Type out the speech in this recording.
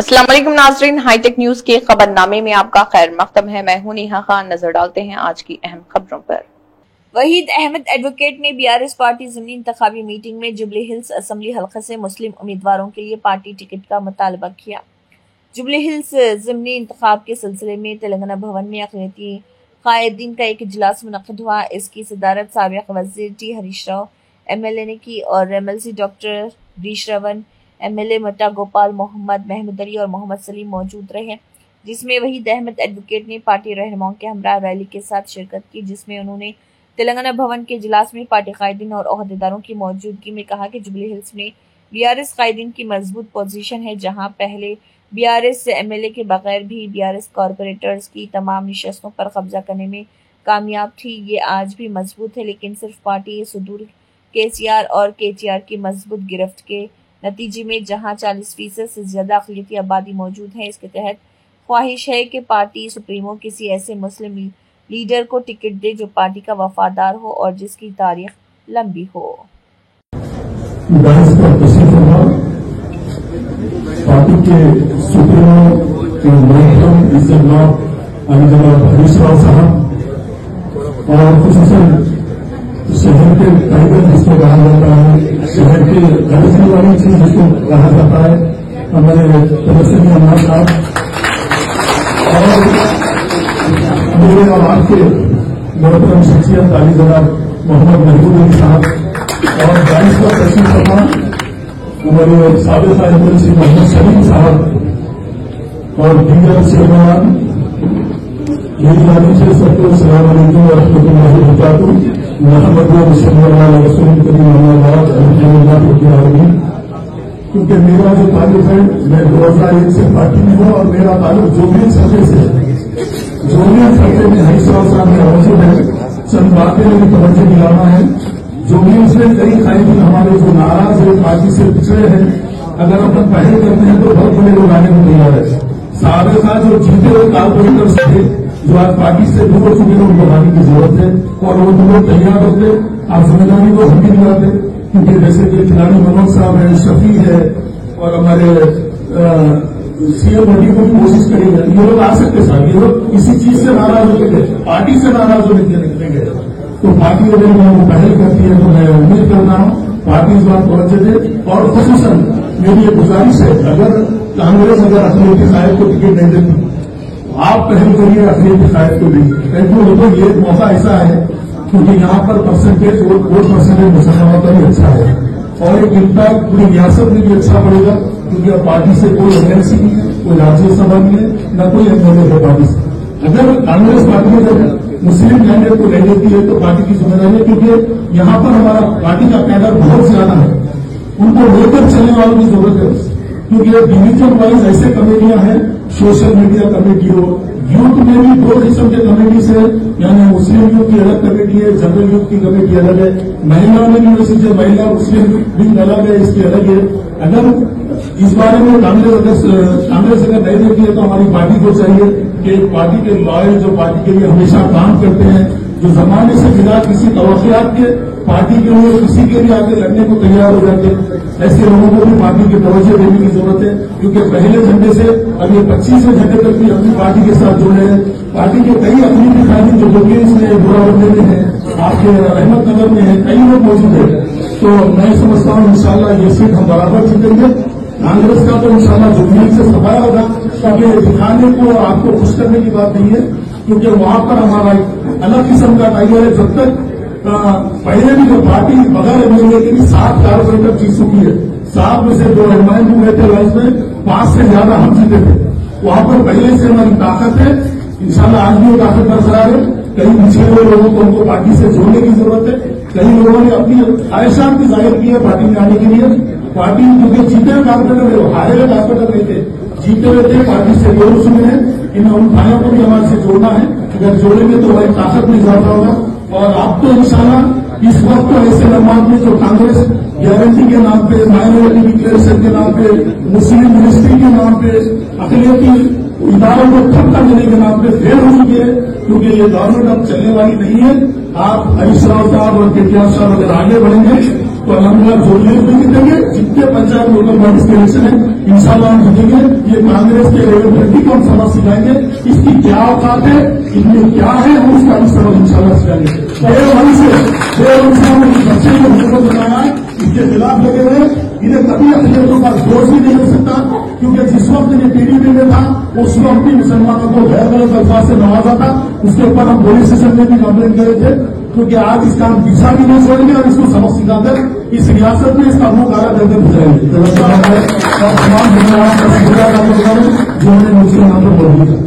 अस्सलाम वालेकुम नाज़रीन, हाईटेक न्यूज के खबरनामे में आपका खैर मकदम है। मैं हूं नेहा खान। नजर डालते हैं आज की अहम खबरों पर। वहीद अहमद एडवोकेट ने बीआरएस पार्टी ज़िमनी इंतखाबी मीटिंग में जुबली हिल्स असेंबली हल्के से मुस्लिम उम्मीदवारों के लिए पार्टी टिकट का मुतालबा किया। जुबली हिल्स ज़िमनी इंतखाब के सिलसिले में तेलंगाना भवन में अक़लियती कायदीन का एक इजलास मुनक़्क़िद हुआ। इसकी सदारत साबिक़ वज़ीर टी हरीश राव MLA ने की और MLC doctor Harish Ravan, MLA Matta Gopal, Mohammad Mahmood Ali और मोहम्मद सलीम मौजूद रहे, जिसमें वहीद अहमद एडवोकेट ने पार्टी रहनुमाओं के हमरा रैली के साथ शिरकत की, जिसमें उन्होंने तेलंगाना भवन के इजलास में पार्टी कायदीन और ओहदेदारों की मौजूदगी में कहा कि जुबली हिल्स में बीआरएस कायदीन की मजबूत पोजीशन है। जहां पहले बीआरएस MLA के बगैर भी बीआरएस कॉरपोरेटर्स की तमाम निशस्तों पर कब्जा करने में कामयाब थी, ये आज भी मजबूत है, लेकिन सिर्फ पार्टी सुदूर KCR और KTR की मजबूत गिरफ्त के नतीजे में जहां 40% से ज्यादा अक़लियती आबादी मौजूद है। इसके तहत ख्वाहिश है कि पार्टी सुप्रीमो किसी ऐसे मुस्लिम लीडर को टिकट दे जो पार्टी का वफादार हो और जिसकी तारीख लंबी हो। पार्टी के सुप्रीमो हरीश राव साहब और खुसूसन शहर के टाइगर जिसको कहा जाता है, शहर के गरजने वाली चीज जिसको कहा जाता है, हमारे तबस्सुम अनवर साहब और मेरे आवाज के मोहतरम शख्सियत अली जनाब मोहम्मद महबूब अली साहब और 22वां प्रश्न सभा हमारे साबिक़ MLC मोहम्मद सलीम साहब और दीगर चेयरमैन, मेरी जानिब से सबको अस्सलाम वालेकुम व रहमतुल्लाहि व बरकातुहू। क्योंकि मेरा जो ताल्लुक है, मैं 2001 से पार्टी में हूँ और मेरा ताल्लुक जोबली सर्वे से है। जोबली सर्वे में हरीश राव साहब ने मौजूद है, चंद बातें मेरी तवज्जो दिलाना है। जोबली से कई कायदीन हमारे जो नाराज है, पार्टी से पिछड़े हैं, अगर अपन पहल करते हैं तो बहुत बड़े लोग आने को तैयार है। साबिक़ा जो जीते हुए कारपोरेटर्स थे जो आज पार्टी से दूर हो चुके हैं, उनको लाने की जरूरत है और वो लोग तैयार होते। आप जिम्मेदारी को हम भी दिलाते, क्योंकि जैसे कि खिलाड़ी मनोज साहब है, शफी है और हमारे CM मोदी को भी कोशिश करेंगे, ये लोग आ सकते साहब। ये लोग इसी चीज से नाराज होते थे, पार्टी से नाराज होने के निकलेंगे, तो पार्टी अगर वो पहल करती है तो मैं उम्मीद करता हूँ पार्टी इस बात तवज्जो दे। और खुसूसन मेरी ये गुजारिश है, अगर कांग्रेस अगर अक़लियती कायद को टिकट नहीं देती, आप पहल करिए अक़लियती कायद को भी। क्योंकि ये मौका ऐसा है क्योंकि यहाँ पर परसेंटेज वोट परसेंटेज मुसलमानों का भी अच्छा है और एक इम्पैक्ट पूरी रियासत में भी अच्छा पड़ेगा, क्योंकि अब पार्टी से कोई MLC नहीं है, कोई राज्यसभा नहीं है, न कोई MLA है पार्टी से। अगर कांग्रेस पार्टी में जब मुस्लिम कैंडिडेट को ले लेती है तो पार्टी की जिम्मेदारी है, क्योंकि यहाँ पर हमारा पार्टी का कैडर बहुत ज्यादा है, उनको लेकर चलने वालों की जरूरत है। क्योंकि ये डिवीजन वाइज ऐसे कमेटियां हैं, सोशल मीडिया कमेटी हो, यूथ में भी 2 किस्म के कमेटी है, यानी मुस्लिम यूथ की अलग कमेटी है, जनरल यूथ की कमेटी अलग है, महिला में भी वैसे जो महिला मुस्लिम विंग अलग है, इसकी अलग है। अगर इस बारे में कांग्रेस अगर नहीं देती है तो हमारी पार्टी को चाहिए कि पार्टी के लॉयर जो पार्टी के लिए हमेशा काम करते हैं, जो जमाने से बिना किसी तवक्कुआत के पार्टी के लिए किसी के भी आगे लड़ने को तैयार हो जाते हैं, ऐसे लोगों को भी पार्टी की तवज्जो देने की जरूरत है। क्योंकि पहले झंडे से अब ये 25वें झंडे तक भी अपनी पार्टी के साथ जुड़े हैं। पार्टी के कई अक़लियती कायदीन जो जोबली में बुरावंडे में है, आपके रहमत नगर में है, कई लोग मौजूद है। तो मैं समझता हूँ इंशाल्लाह ये सीट हम बराबर जीतेंगे। कांग्रेस का तो इंशाल्लाह जोबली से सफाया होगा, क्योंकि दिखाने को आपको खुश करने की बात नहीं है, क्योंकि वहां पर हमारा अलग किस्म का टाइगर है। जब तक पहले भी जो पार्टी बगैर MLA के भी 7 कारपोरेटर जीत चुकी है, 7 में से 2 एडमाइन हुए थे लाइफ में, 5 से ज्यादा हम जीते थे। वहां पर पहले से हमारी ताकत है, इंशाल्लाह आज भी वो ताकत बरकरार है। कई पिछड़े हुए लोगों को उनको पार्टी से जोड़ने की जरूरत है। कई लोगों ने अपनी ख्वाहिशात भी जाहिर की है पार्टी में आने के लिए। पार्टी क्योंकि जीते हुए कारपोरेटर हारे हुए कारपोरेटर नहीं थे, जीते हुए थे, पार्टी से जोड़ चुके हैं। इन उन भाइयों को भी हमारे से जोड़ना है, अगर जोड़ेंगे तो हमारी ताकत में इजाफा होगा। और आप तो इंशाल्लाह इस वक्त तो ऐसे लम्हात में जो कांग्रेस गारंटी के नाम पे, माइनॉरिटी डिक्लेरेशन के नाम पे, मुस्लिम मिनिस्ट्री के नाम पे, अक़लियती इदारों को ठप्पा देने के नाम पे फेल हो चुकी है, क्योंकि ये गवर्नमेंट अब चलने वाली नहीं है। आप हरीश राव साहब और KTR साहब अगर आगे बढ़ेंगे तो अलहमदुलिल्लाह जो भी जीतेंगे, जितने पंचायत लोकल बॉडीज के इलेक्शन है इंशाअल्लाह हम जीतेंगे। ये कांग्रेस के रेवती को हम सबक सिखाएंगे, इसकी क्या औकात है, इनमें क्या है, हम उसका हम सबक इंशाअल्लाह सिखाएंगे। देववंश ने बच्चे को हुकूमत बनाया है, इसके खिलाफ लगे हुए, इन्हें कभी अखिलेशों का दोष भी नहीं मिल सकता, क्योंकि जिस वक्त ये पीडीपी में था उस वक्त भी मुसलमानों को गैर गलत अल्फाज से नवाजा था। उसके ऊपर हम पुलिस स्टेशन में भी कंप्लेंट करे थे, क्योंकि आज इसका हम दिशा भी नहीं छोड़ेंगे और इसको सबक सिखाकर इस रियासत में इसका मुंह काला करके बुझाएंगे। और तमाम जो हमने मुझसे यहाँ पर बोल दिया।